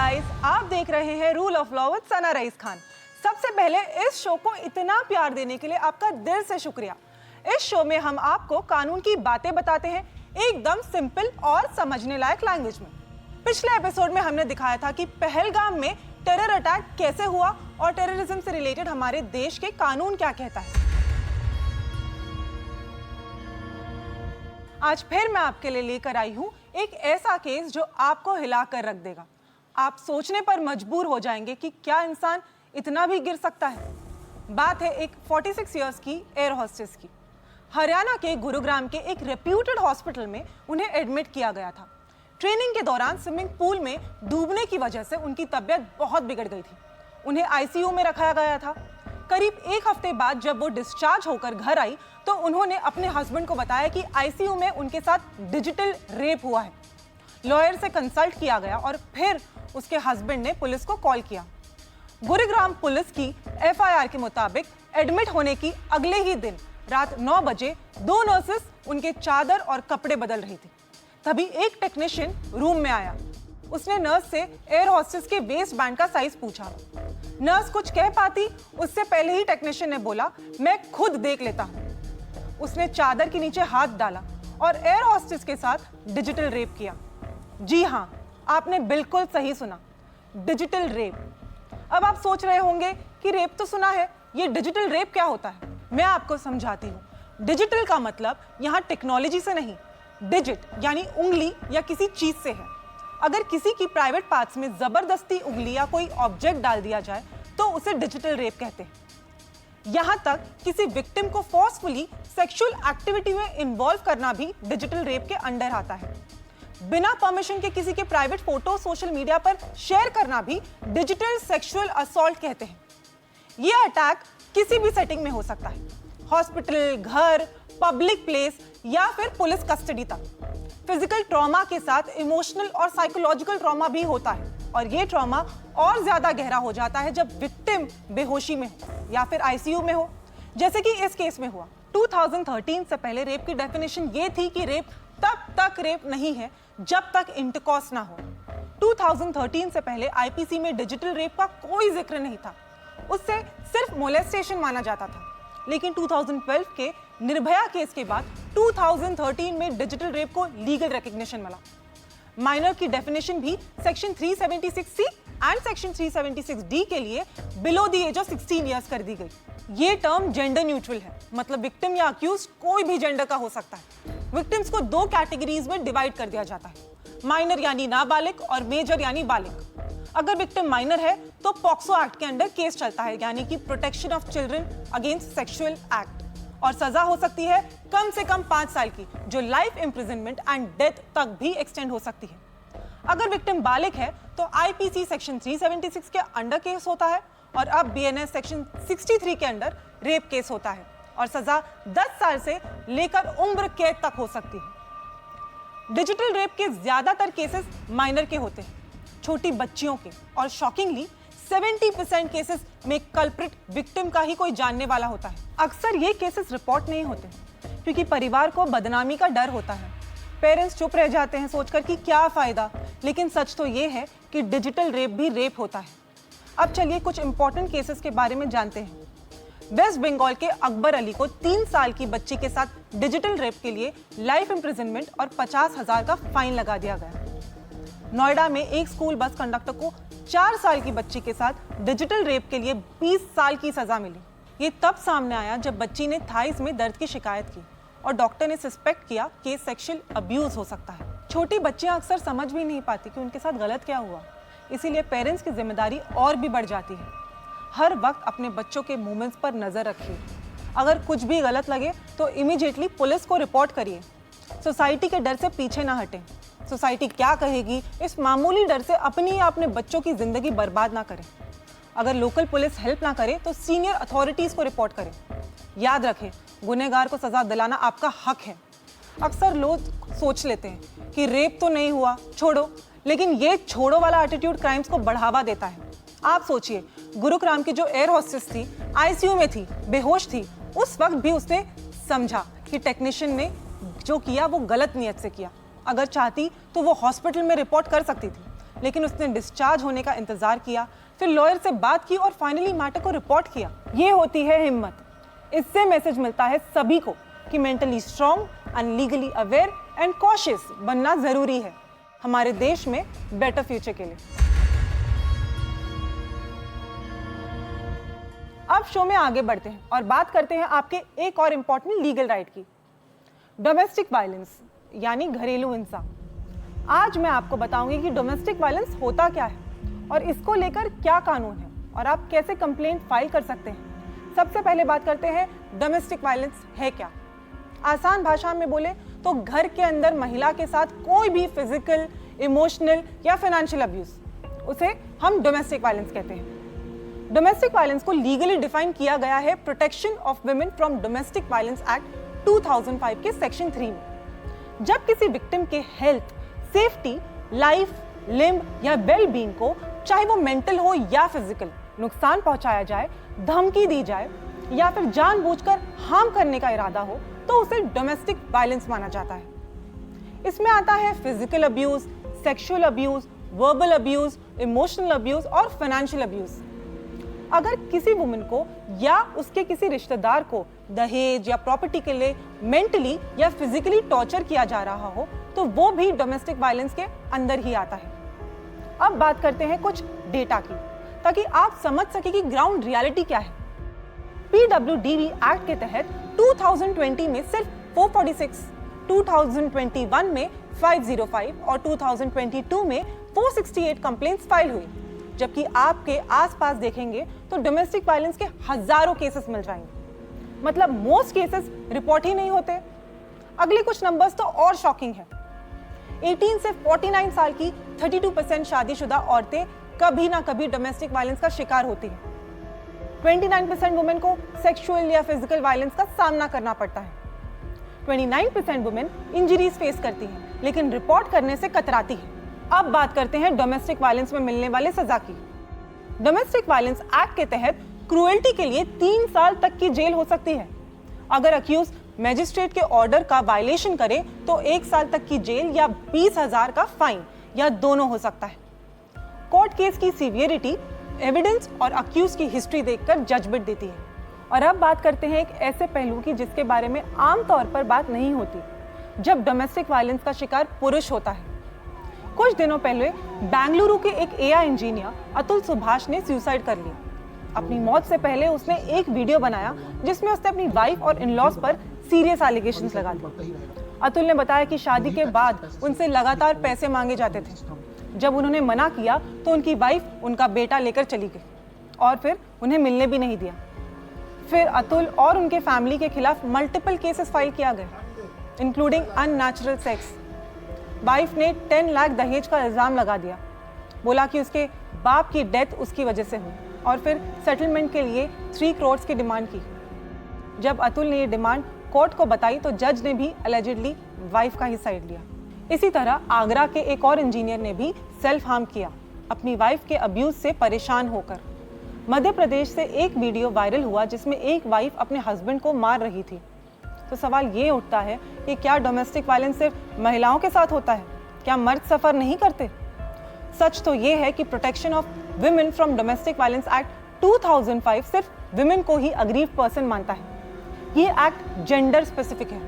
Guys, आप देख रहे हैं rule of law with Sana rice Khan. सबसे पहले इस शो को इतना प्यार देने के लिए आपका दिल से शुक्रिया। इस शो में हम आपको कानून की बातें बताते हैं एकदम सिंपल और समझने लायक लैंग्वेज में। पिछले एपिसोड में हमने दिखाया था कि पहलगाम में टेरर अटैक कैसे हुआ और टेररिज्म से रिलेटेड हमारे देश के कानून क्या कहता है। आज फिर मैं आपके लिए लेकर आई हूं एक ऐसा केस जो आपको हिला कर रख देगा। आप सोचने पर मजबूर हो जाएंगे कि क्या इंसान इतना भी गिर सकता है। बात है एक 46 इयर्स की एयर होस्टेस की। हरियाणा के गुरुग्राम के एक रेप्यूटेड हॉस्पिटल में उन्हें एडमिट किया गया था। ट्रेनिंग के दौरान स्विमिंग पूल में डूबने की वजह से उनकी तबीयत बहुत बिगड़ गई थी। उन्हें आईसीयू में रखा गया था। करीब एक हफ्ते बाद जब वो डिस्चार्ज होकर घर आई तो उन्होंने अपने हस्बैंड को बताया कि आईसीयू में उनके साथ डिजिटल रेप हुआ है। लॉयर से कंसल्ट किया गया और फिर उसके हस्बैंड ने पुलिस को कॉल किया। गुरुग्राम पुलिस की एफआईआर के मुताबिक एडमिट होने की अगले ही दिन रात 9 बजे 2 नर्सेस उनके चादर और कपड़े बदल रही थी। तभी एक टेक्नीशियन रूम में आया। उसने नर्स से एयर होस्टेस के वेस्ट बैंड का साइज पूछा। नर्स कुछ कह पाती उससे पहले ही टेक्नीशियन ने बोला, मैं खुद देख लेता हूं। उसने चादर के नीचे हाथ डाला और एयर होस्टेस के साथ डिजिटल रेप किया। जी हाँ, आपने बिल्कुल सही सुना, डिजिटल रेप। अब आप सोच रहे होंगे कि रेप तो सुना है, ये डिजिटल रेप क्या होता है? मैं आपको समझाती हूँ। डिजिटल का मतलब यहाँ टेक्नोलॉजी से नहीं, डिजिट यानी उंगली या किसी चीज से है। अगर किसी की प्राइवेट पार्ट्स में जबरदस्ती उंगली या कोई ऑब्जेक्ट डाल दिया जाए तो उसे डिजिटल रेप कहते हैं। यहाँ तक किसी विक्टिम को फोर्सफुली सेक्सुअल एक्टिविटी में इन्वॉल्व करना भी डिजिटल रेप के अंडर आता है। बिना परमिशन के किसी के प्राइवेट फोटो सोशल मीडिया पर शेयर करना भी डिजिटल सेक्सुअल असॉल्ट कहते हैं। यह अटैक किसी भी सेटिंग में हो सकता है, हॉस्पिटल, घर, पब्लिक प्लेस या फिर पुलिस कस्टडी तक। फिजिकल ट्रॉमा के साथ इमोशनल और साइकोलॉजिकल ट्रॉमा भी होता है और ये ट्रॉमा और ज्यादा गहरा हो जाता है जब विक्टिम बेहोशी में हो या फिर आईसीयू में हो, जैसे कि इस केस में हुआ। 2013 से पहले रेप की डेफिनेशन ये थी कि रेप तब तक रेप नहीं है जब तक इंटरकॉर्स ना हो। 2013 से पहले आईपीसी में डिजिटल रेप का कोई जिक्र नहीं था, उससे सिर्फ मोलेस्टेशन माना जाता था। लेकिन 2012 के निर्भया केस के बाद 2013 में डिजिटल रेप को लीगल रिकॉग्निशन मिला। माइनर की डेफिनेशन भी section 376C and section 376D के लिए below the age of 16 years कर दी गई। ये टर्म जेंडर न्यूट्रल है, मतलब विक्टिम या अक्यूज कोई भी जेंडर का हो सकता है। विक्टिम्स को 2 कैटेगरीज में डिवाइड कर दिया जाता है, माइनर यानी नाबालिग और मेजर यानी बालिग। अगर विक्टिम माइनर है तो पॉक्सो एक्ट के अंडर केस चलता है, यानी कि protection of children against sexual act, और सजा हो सकती है कम से कम 5 साल की, जो लाइफ इम्प्रिजनमेंट एंड डेथ तक भी एक्सटेंड हो सकती है। अगर विक्टिम बालिग है तो आईपीसी सेक्शन 376 के अंडर केस होता है और अब बीएनएस सेक्शन 63 के अंडर रेप केस होता है और सजा 10 साल से लेकर उम्र कैद तक हो सकती है। डिजिटल रेप के ज्यादातर केसेस माइनर के होते हैं, छोटी बच्चियों के, और शॉकिंगली 70% केसेस में कल्प्रिट विक्टिम का ही कोई जानने वाला होता है। अक्सर ये केसेस रिपोर्ट नहीं होते क्योंकि परिवार को बदनामी का डर होता है। पेरेंट्स चुप रह जाते हैं सोचकर कि क्या फायदा, लेकिन सच तो ये है कि डिजिटल रेप भी रेप होता है। अब चलिए कुछ इंपॉर्टेंट केसेस के बारे में जानते हैं। वेस्ट बंगाल के अकबर अली को 3 साल की बच्ची के साथ डिजिटल रेप के लिए लाइफ इम्प्रिजनमेंट और 50,000 का फाइन लगा दिया गया। नोएडा में एक स्कूल बस कंडक्टर को 4 साल की बच्ची के साथ डिजिटल रेप के लिए 20 साल की सजा मिली। ये तब सामने आया जब बच्ची ने थाइस में दर्द की शिकायत की और डॉक्टर ने सस्पेक्ट किया कि सेक्सुअल अब्यूज हो सकता है। छोटी बच्चियां अक्सर समझ भी नहीं पाती कि उनके साथ गलत क्या हुआ, इसीलिए पेरेंट्स की जिम्मेदारी और भी बढ़ जाती है। हर वक्त अपने बच्चों के मूवमेंट्स पर नजर रखिए। अगर कुछ भी गलत लगे तो इमीडिएटली पुलिस को रिपोर्ट करिए। सोसाइटी के डर से पीछे ना हटें। सोसाइटी क्या कहेगी, इस मामूली डर से अपनी या अपने बच्चों की जिंदगी बर्बाद ना करें। अगर लोकल पुलिस हेल्प ना करे तो सीनियर अथॉरिटीज को रिपोर्ट करें। याद रखें, गुनहगार को सजा दिलाना आपका हक है। अक्सर लोग सोच लेते हैं कि रेप तो नहीं हुआ, छोड़ो, लेकिन ये छोड़ो वाला एटीट्यूड क्राइम्स को बढ़ावा देता है। आप सोचिए, गुरुग्राम की जो एयर होस्टेस थी, आईसीयू में थी, बेहोश थी, उस वक्त भी उसने समझा कि टेक्नीशियन ने जो किया वो गलत नियत से किया। अगर चाहती तो वो हॉस्पिटल में रिपोर्ट कर सकती थी, लेकिन उसने डिस्चार्ज होने का इंतजार किया, फिर लॉयर से बात की और फाइनली मैटर को रिपोर्ट किया। ये होती है हिम्मत। इससे मैसेज मिलता है सभी को कि mentally strong and legally aware and cautious बनना जरूरी है हमारे देश में बेटर फ्यूचर के लिए। अब शो में आगे बढ़ते हैं और बात करते हैं आपके एक और इंपॉर्टेंट लीगल राइट की, डोमेस्टिक वायलेंस यानी घरेलू हिंसा। आज मैं आपको बताऊंगी कि डोमेस्टिक वायलेंस होता क्या है और इसको लेकर क्या कानून है और आप कैसे कंप्लेंट फाइल कर सकते हैं। सबसे पहले बात करते हैं डोमेस्टिक वायलेंस है क्या। आसान भाषा में बोले तो घर के अंदर महिला के साथ कोई भी फिजिकल, इमोशनल या फाइनेंशियल अब्यूज, उसे हम डोमेस्टिक वायलेंस कहते हैं। डोमेस्टिक वायलेंस को लीगली डिफाइन किया गया है protection of women from domestic violence act 2005 के सेक्शन 3 में। जब किसी विक्टिम के हेल्थ, सेफ्टी, लाइफ, लिम्ब या वेल बीइंग को, चाहे वो मेंटल हो या फिजिकल, नुकसान पहुंचाया जाए, धमकी दी जाए या फिर जानबूझकर हार्म करने का इरादा हो, तो उसे डोमेस्टिक वायलेंस माना जाता है। इसमें आता है physical abuse, sexual abuse, verbal abuse, emotional abuse और फाइनेंशियल अब्यूज। अगर किसी वुमन को या उसके किसी रिश्तेदार को दहेज या प्रॉपर्टी के लिए मेंटली या फिजिकली टॉर्चर किया जा रहा हो, तो वो भी डोमेस्टिक वायलेंस के अंदर ही आता है। अब बात करते हैं कुछ डेटा की, ताकि आप समझ सके कि ग्राउंड रियलिटी क्या है। PWDV एक्ट के तहत 2020 में सिर्फ 446, 2021 में 505 और 2022 में 468 कंप्लेंट्स फाइल हुई, जबकि आपके आसपास देखेंगे तो डोमेस्टिक वायलेंस के हजारों केसेस मिल जाएंगे। मतलब मोस्ट केसेस रिपोर्ट ही नहीं होते। अगले कुछ नंबर्स तो और शॉकिंग है। 18 से 49 साल की 32% शादीशुदा औरतें कभी ना कभी डोमेस्टिक वायलेंस का शिकार होती हैं। 29% वुमेन को सेक्सुअल या फिजिकल वायलेंस का सामना करना पड़ता है। 29% वुमेन इंजरीज फेस करती हैं, लेकिन रिपोर्ट करने से कतराती हैं। अब बात करते हैं डोमेस्टिक वायलेंस में मिलने वाले सजा की। डोमेस्टिक वायलेंस एक्ट के तहत क्रूएल्टी के लिए 3 साल तक की जेल हो सकती है। अगर अक्यूज मैजिस्ट्रेट के ऑर्डर का वायलेशन करे तो 1 साल तक की जेल या 20,000 का फाइन या दोनों हो सकता है। कोर्ट केस की सीवियरिटी, एविडेंस और अक्यूज की हिस्ट्री देखकर जजमेंट देती है। और अब बात करते हैं एक ऐसे पहलू की जिसके बारे में आमतौर पर बात नहीं होती, जब डोमेस्टिक वायलेंस का शिकार पुरुष होता है। कुछ दिनों पहले बेंगलुरु के एक AI इंजीनियर अतुल सुभाष ने सुसाइड कर लिया। अपनी मौत से पहले उसने एक वीडियो बनाया जिसमें उसने अपनी वाइफ और इन-लॉज पर सीरियस एलिगेशंस लगा दिए। अतुल ने बताया कि शादी के बाद उनसे लगातार पैसे मांगे जाते थे। जब उन्होंने मना किया तो उनकी वाइफ उनका बेटा लेकर चली गई और फिर उन्हें मिलने भी नहीं दिया। फिर अतुल और उनके फैमिली के खिलाफ मल्टीपल केसेस फाइल किया गया, इंक्लूडिंग अननेचुरल सेक्स। वाइफ ने 10 लाख दहेज का इल्जाम लगा दिया, बोला कि उसके बाप की डेथ उसकी वजह से हुई और फिर सेटलमेंट के लिए 3 करोड़ की डिमांड की। जब अतुल ने ये डिमांड कोर्ट को बताई तो जज ने भी अलेजिडली वाइफ का ही साइड लिया। इसी तरह आगरा के एक और इंजीनियर ने भी सेल्फ हार्म किया, अपनी वाइफ के अब्यूज से परेशान होकर। मध्य प्रदेश से एक वीडियो वायरल हुआ जिसमें एक वाइफ अपने हस्बैंड को मार रही थी। तो सवाल ये उठता है कि क्या डोमेस्टिक वायलेंस सिर्फ महिलाओं के साथ होता है? क्या मर्द सफ़र नहीं करते? सच तो ये है कि protection of women from domestic violence act 2005 सिर्फ विमेन को ही अग्रीव्ड पर्सन मानता है। ये एक्ट जेंडर स्पेसिफिक है,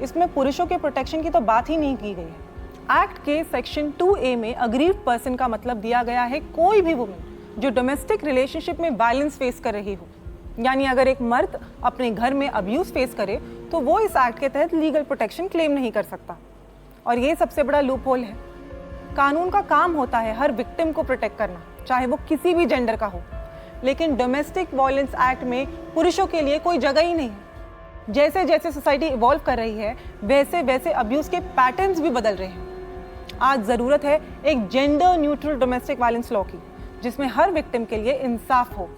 इसमें पुरुषों के प्रोटेक्शन की तो बात ही नहीं की गई है। एक्ट के सेक्शन 2A में अग्रीव्ड पर्सन का मतलब दिया गया है कोई भी वुमेन जो डोमेस्टिक रिलेशनशिप में वायलेंस फेस कर रही हो। यानी अगर एक मर्द अपने घर में अब्यूज फेस करे तो वो इस एक्ट के तहत लीगल प्रोटेक्शन क्लेम नहीं कर सकता। और ये सबसे बड़ा लूप होल है। कानून का काम होता है हर विक्टिम को प्रोटेक्ट करना, चाहे वो किसी भी जेंडर का हो, लेकिन डोमेस्टिक वायलेंस एक्ट में पुरुषों के लिए कोई जगह ही नहीं है। जैसे जैसे सोसाइटी इवॉल्व कर रही है वैसे वैसे अब्यूज के पैटर्न्स भी बदल रहे हैं। आज ज़रूरत है एक gender neutral domestic violence law की, जिसमें हर विक्टिम के लिए इंसाफ हो,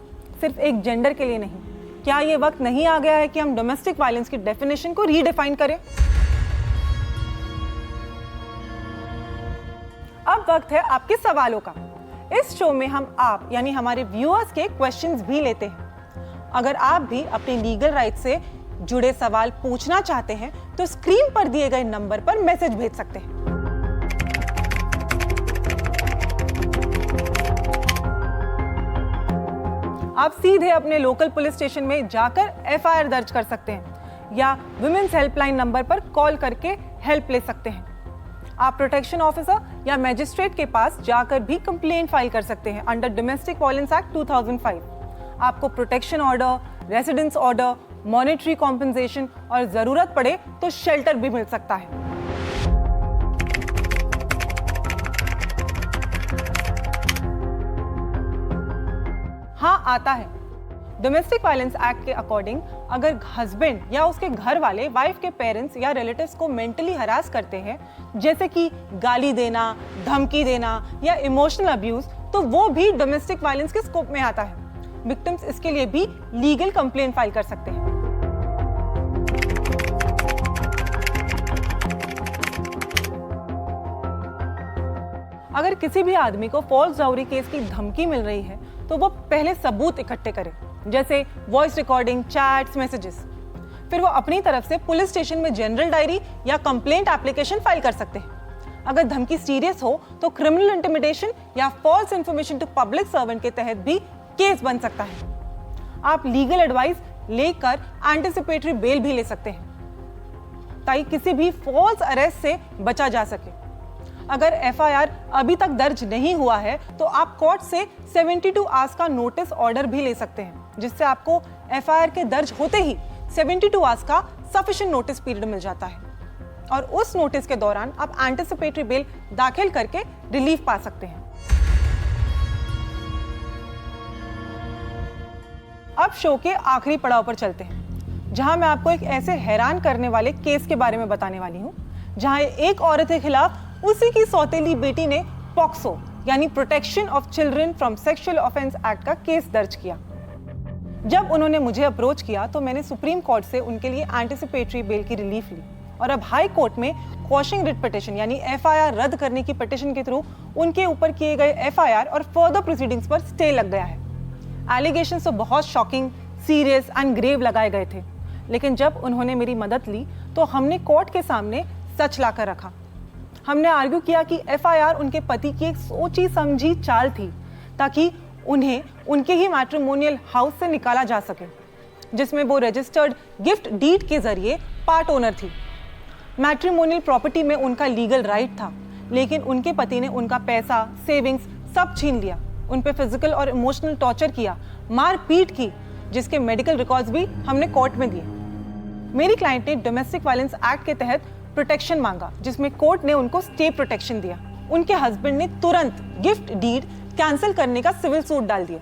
सिर्फ एक जेंडर के लिए नहीं। क्या ये वक्त नहीं आ गया है कि हम डोमेस्टिक वायलेंस की डेफिनेशन को रीडिफाइन करें? अब वक्त है आपके सवालों का। इस शो में हम आप यानी हमारे व्यूअर्स के क्वेश्चंस भी लेते हैं। अगर आप भी अपने लीगल राइट से जुड़े सवाल पूछना चाहते हैं तो स्क्रीन पर दिए गए नंबर पर मैसेज भेज सकते हैं। आप सीधे अपने लोकल पुलिस स्टेशन में जाकर एफआईआर दर्ज कर सकते हैं या वुमेन्स हेल्पलाइन नंबर पर कॉल करके हेल्प ले सकते हैं। आप प्रोटेक्शन ऑफिसर या मैजिस्ट्रेट के पास जाकर भी कंप्लेंट फाइल कर सकते हैं अंडर डोमेस्टिक वायलेंस एक्ट 2005। आपको protection order, residence order, monetary compensation और जरूरत पड़े तो शेल्टर भी मिल सकता है। हाँ, आता है। डोमेस्टिक वायलेंस एक्ट के अकॉर्डिंग अगर हस्बैंड या उसके घर वाले वाइफ के पेरेंट्स या रिलेटिव्स को मेंटली हरास करते हैं, जैसे कि गाली देना, धमकी देना या इमोशनल अब्यूज, तो वो भी डोमेस्टिक वायलेंस के स्कोप में आता है। विक्टिम्स इसके लिए भी लीगल कंप्लेंट फाइल कर सकते हैं। अगर किसी भी आदमी को फॉल्स डाउरी केस की धमकी मिल रही है तो वो पहले सबूत इकट्ठे करे, जैसे वॉइस रिकॉर्डिंग, चैट्स, मैसेजेस। फिर वो अपनी तरफ से पुलिस स्टेशन में जनरल डायरी या कंप्लेंट एप्लीकेशन फाइल कर सकते हैं। अगर धमकी सीरियस हो तो क्रिमिनल इंटिमिडेशन या false information to public servant के तहत भी केस बन सकता है। आप लीगल एडवाइस लेकर एंटिसिपेटरी बेल भी ले सकते हैं ताकि किसी भी फॉल्स अरेस्ट से बचा जा सके। अगर एफआईआर अभी तक दर्ज नहीं हुआ है तो आप कोर्ट से 72 आवर्स का नोटिस ऑर्डर भी ले सकते हैं, जिससे आपको एफआईआर के दर्ज होते ही 72 आवर्स का सफिशिएंट नोटिस पीरियड मिल जाता है और उस नोटिस के दौरान आप एंटिसिपेटरी बेल दाखिल करके रिलीफ पा सकते हैं। अब शो के आखिरी पड़ाव पर चलते हैं, जहां मैं आपको एक ऐसे हैरान करने वाले केस के बारे में बताने वाली हूं, जहां एक औरत के खिलाफ उसी की सौतेली बेटी ने पॉक्सो यानी protection of children from sexual offence act का केस दर्ज किया। जब उन्होंने मुझे अप्रोच किया तो मैंने सुप्रीम कोर्ट से उनके लिए एंटिसिपेटरी बेल की रिलीफ ली और अब हाई कोर्ट में क्वॉशिंग रिट पिटीशन यानी एफआईआर रद्द करने की पिटीशन के थ्रू उनके ऊपर किए गए एफआईआर और फर्दर प्रोसीडिंग्स पर स्टे लग गया है। एलिगेशंस तो बहुत शॉकिंग, सीरियस एंड ग्रेव लगाए गए थे, लेकिन जब उन्होंने मेरी मदद ली तो हमने कोर्ट के सामने सच लाकर रखा। हमने आर्ग्यू किया कि एफआईआर उनके पति की एक सोची समझी चाल थी ताकि उन्हें उनके ही मैट्रिमोनियल हाउस से निकाला जा सके, जिसमें वो रजिस्टर्ड गिफ्ट डीड के जरिए पार्ट ओनर थी। मैट्रिमोनियल प्रॉपर्टी में उनका लीगल राइट था, लेकिन उनके पति ने उनका पैसा, सेविंग्स सब छीन लिया, उन पे फिजिकल और इमोशनल टॉर्चर किया, मारपीट की, जिसके मेडिकल रिकॉर्ड्स भी हमने कोर्ट में दिए। मेरी क्लाइंट ने डोमेस्टिक वायलेंस एक्ट के तहत प्रोटेक्शन मांगा, जिसमें कोर्ट ने उनको स्टे प्रोटेक्शन दिया। उनके हस्बैंड ने तुरंत गिफ्ट डीड कैंसिल करने का सिविल सूट डाल दिया,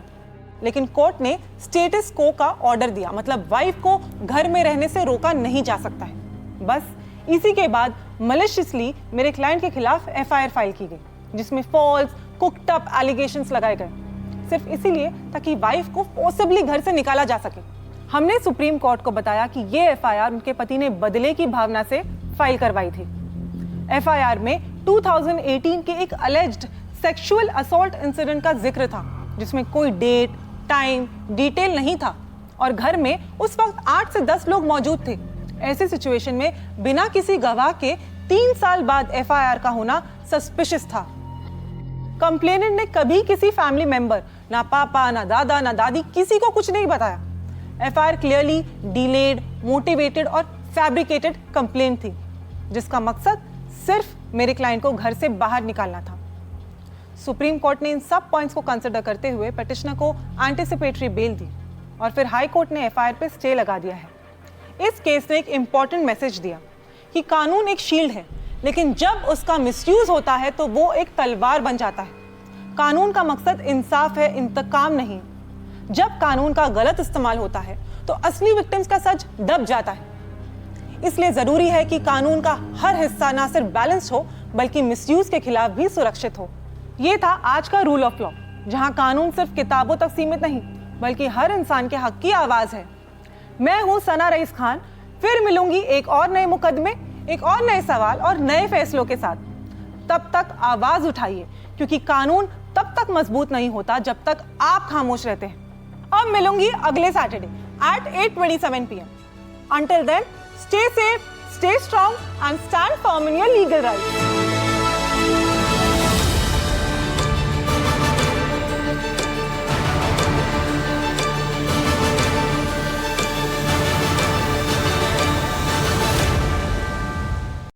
लेकिन कोर्ट ने स्टेटस को का ऑर्डर दिया, मतलब वाइफ को घर में रहने से रोका नहीं जा सकता है। बस इसी के बाद मलिशियसली मेरे क्लाइंट के खिलाफ एफआईआर फाइल की गई, जिसमें फॉल्स कुक्ड अप एलिगेशंस लगाए गए, सिर्फ इसीलिए ताकि वाइफ को फोर्सिबली घर से निकाला जा सके। हमने सुप्रीम कोर्ट को बताया कि ये एफआईआर उनके पति ने बदले की भावना से फाइल करवाई थी। एफआईआर में 2018 के एक अलेज्ड सेक्सुअल असॉल्ट इंसिडेंट का जिक्र था, जिसमें कोई डेट, टाइम, डिटेल नहीं था और घर में उस वक्त 8 से 10 लोग मौजूद थे। ऐसी सिचुएशन में बिना किसी गवाह के 3 साल बाद एफआईआर का होना सस्पिशियस था। कंप्लेनेंट ने कभी किसी फैमिली मेंबर, ना पापा, ना दादा, ना दादी, किसी को कुछ नहीं बताया। एफआईआर क्लियरली डिलेड, मोटिवेटेड और फैब्रिकेटेड कंप्लेंट थी, जिसका मकसद सिर्फ मेरे क्लाइंट को घर से बाहर निकालना था। सुप्रीम कोर्ट ने इन सब पॉइंट्स को कंसिडर करते हुए पिटिशनर को एंटिसिपेटरी बेल दी और फिर हाई कोर्ट ने एफआईआर पे स्टे लगा दिया है। इस केस ने एक इंपॉर्टेंट मैसेज दिया कि कानून एक शील्ड है, लेकिन जब उसका मिसयूज होता है तो वो एक तलवार बन जाता है। कानून का मकसद इंसाफ है, इंतकाम नहीं। जब कानून का गलत इस्तेमाल होता है तो असली विक्टिम्स का सच दब जाता है। इसलिए जरूरी है कि कानून का हर हिस्सा ना सिर्फ बैलेंस्ड हो बल्कि मिसयूज के खिलाफ भी सुरक्षित हो। ये था आज का रूल ऑफ लॉ, जहां कानून सिर्फ किताबों तक सीमित नहीं बल्कि हर इंसान के हक की आवाज है। मैं हूं सना रईस खान, फिर मिलूंगी एक और नए मुकदमे, एक और नए सवाल और नए फैसलों के साथ। तब तक आवाज उठाइए, क्योंकि कानून तब तक मजबूत नहीं होता जब तक आप खामोश रहते हैं। अब मिलूंगी अगले Saturday at 8:27 PM. Until then, stay safe, stay strong and stand firm in your legal rights.